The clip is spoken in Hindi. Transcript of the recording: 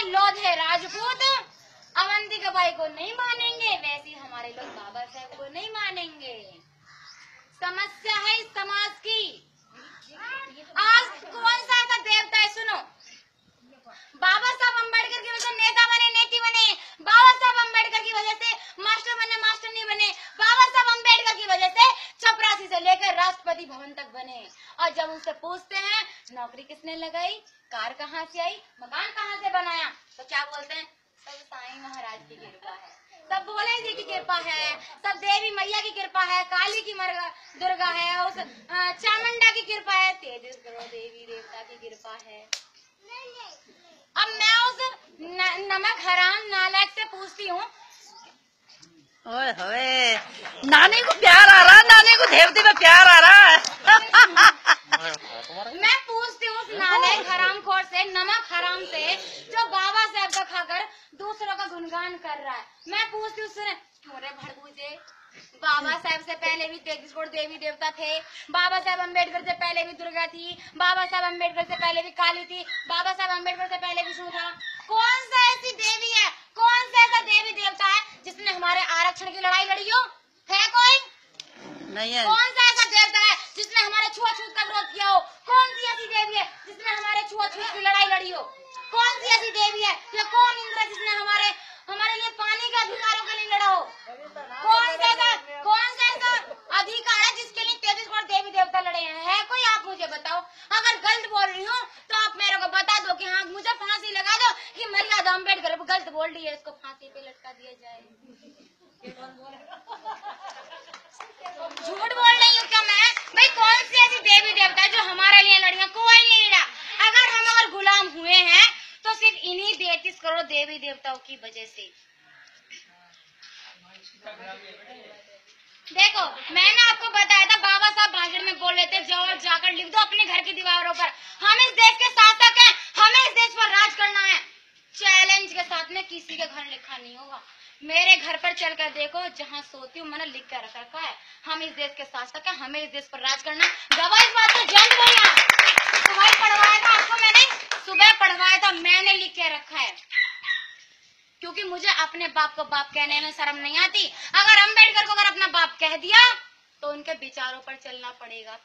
लोधे राजपूत अवंतिका बाई को नहीं मानेंगे, वैसे हमारे लोग बाबा साहब को नहीं मानेंगे। समस्या है इस समाज की। आज कौन सा ऐसा देवता है, सुनो, बाबा साहब अम्बेडकर की वजह से नेता बने, नेती बने, बाबा साहब अम्बेडकर की वजह से मास्टर बने, मास्टर नहीं बने, बाबा साहब अम्बेडकर की वजह से चपरासी से लेकर राष्ट्रपति भवन तक बने। और जब उनसे पूछते हैं नौकरी किसने लगाई, कार कहाँ से आई, मकान कहाँ से बनाया, तो क्या बोलते हैं, सब साईं महाराज की कृपा है, सब भोले जी की कृपा है, सब देवी मैया की कृपा है, काली की दुर्गा है, उस चामुंडा की कृपा है, तेजस देवी देवता की कृपा है। अब मैं उस नमक हराम नालायक से पूछती हूँ, ओए होए, नानी को प्यार आ रहा, नानी को देवते में प्यार आ रहा है। मैं पूछती हूँ उस नालायक हरामखोर से, नमक हराम से, जो बाबा साहब का खाकर दूसरों का गुणगान कर रहा है, मैं पूछती हूँ उससे, क्यों रे भड़कूजे, बाबा साहब से पहले भी 33 करोड़ देवी देवता थे, बाबा साहब अम्बेडकर से पहले भी दुर्गा थी, बाबा साहब अम्बेडकर से पहले भी काली थी, बाबा साहब अम्बेडकर से पहले विष्णु था। कौन सा ऐसी देवी है, कौन सा ऐसा देवी देवता है जिसने हमारे आरक्षण की लड़ाई लड़ी हो, है कोई? नहीं है। कौन सा ऐसा देवता है जिसने हमारे छुआछूत का विरोध किया हो? कौन सी ऐसी देवी है जिसने हमारे छुआछूत की लड़ाई लड़ी हो? कौन सी ऐसी देवी है या कौन इंद्र है जिसने हमारे लिए पानी के अधिकारों के लिए लड़ा हो? कौन सा ऐसा अधिकार है जिसके लिए 33 करोड़ देवी देवता लड़े हैं? है कोई? आप मुझे बताओ। अगर गलत बोल रही हूँ तो आप मेरे को बता दो कि हाँ, मुझे फांसी लगा दो कि मर्यादा अम्बेडकर गलत बोल रही है, इसको फांसी पे लटका दिया जाए। झूठ बोल रही हूँ क्या मैं? भाई कौन सी ऐसी देवी देवता है जो हमारे लिए लड़ी है? कोई नहीं लड़ा। अगर गुलाम हुए हैं तो सिर्फ इन्हीं 33 करोड़ देवी देवताओं की वजह से। देखो, मैंने आपको बताया था, बाबा साहब भाषण में बोल रहे थे, जाओ जाकर लिख दो अपने घर की दीवारों पर, हम इस देश के शासक हैं, हमें इस देश पर राज करना है। चैलेंज के साथ में किसी के घर लिखा नहीं होगा। मेरे घर पर चलकर देखो, जहाँ सोती हूँ मैंने लिख कर रख रखा है, हम इस देश के शासक हैं, हमें इस देश पर राज करना। गवाह इस बात को जल्द बोलना। सुबह पढ़वाया था आपको मैंने, सुबह पढ़वाया था, मैंने लिख के रखा है, क्योंकि मुझे अपने बाप को बाप कहने में शर्म नहीं आती। अगर अम्बेडकर को अगर अपना बाप कह दिया तो उनके विचारों पर चलना पड़ेगा।